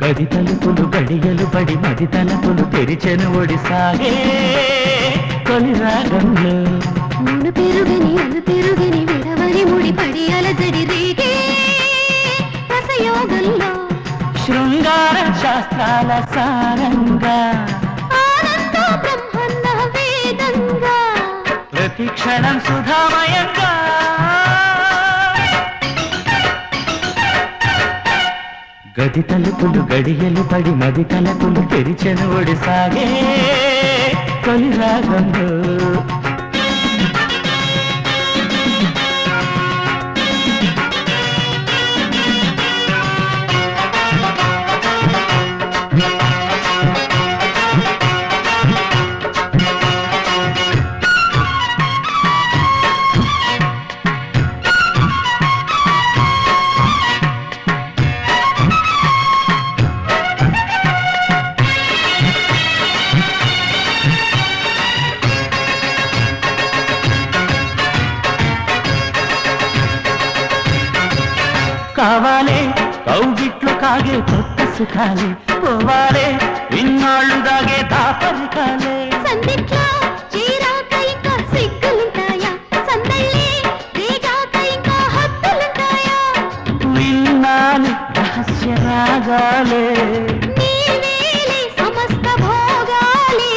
గది తలుపులు గడియలు పడి మది తలుపులు తెరిచెను ఒడిసాగే తొలి రాగంలో మును పెరుగని అను తిరుగని విడవని ముడి పడి అలజడి రేగే రసయోగంలో శృంగార శాస్త్రాల సారంగా ఆనంద బ్రహ్మన్న వేదంగా ప్రతి క్షణం సుధామయంగా గది తలుపులు గడియలు పడి మది తలుపులు తెరిచెను ఒడిసాగే తొలి రాగంలో కావాలే కౌగిట్లు కాగే కొత్త సుఖాలే పోవాలే ఇన్నాళ్ళు దాగే దాపరికాలే సందిట్లో చీరాక ఇంకా సిగ్గులుంటాయా సందళ్ళే రేగాక ఇంకా హద్దులుంటాయా విన్నాను రహస్య రాగాలే నీవేలే సమస్త భోగాలే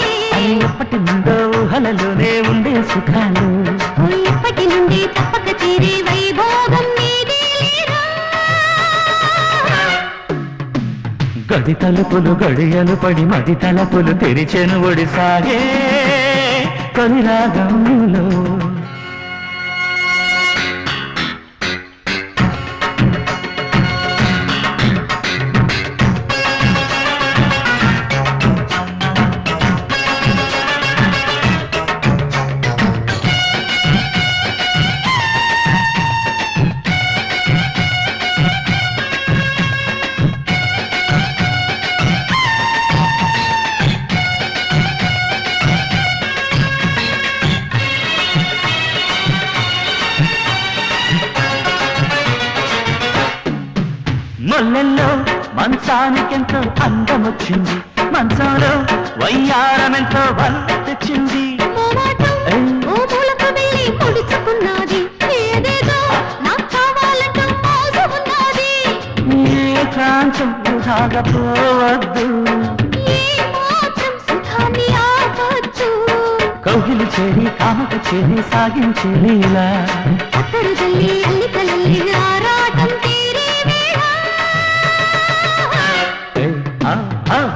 ఎప్పటి నుండో ఊహలలోనే ఉండే సుఖాలు ఇప్పటి నుండి తప్పక తీరే వైభోగం నీదేలేరా గది తలుపులు గడియలు పడి మది తలుపులు తెరిచెను ఒడిసాగే తొలి రాగంలో మొల్లెల్లో మంచానికెంతో అందమొచ్చింది మంచంలో వయ్యారమెంతో వల్ల తెచ్చింది ఏ ప్రాంతం సాగపోవద్దు కౌగిలి చేరి కామక చేరి సాగించే లీలా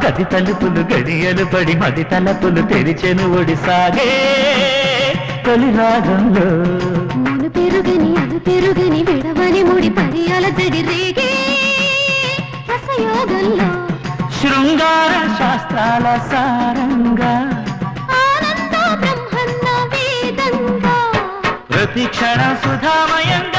గది తలుపులు గడియలు పడి మది తలుపులు తెరిచెను ఒడిసాగే తొలి రాగంలో మును పెరుగని అను తిరుగని విడవని ముడి పడి అలజడి రేగే రసయోగంలో శృంగార శాస్త్రాల సారంగా ఆనంద బ్రహ్మన్న వేదంగా ప్రతి క్షణ సుధామయంగా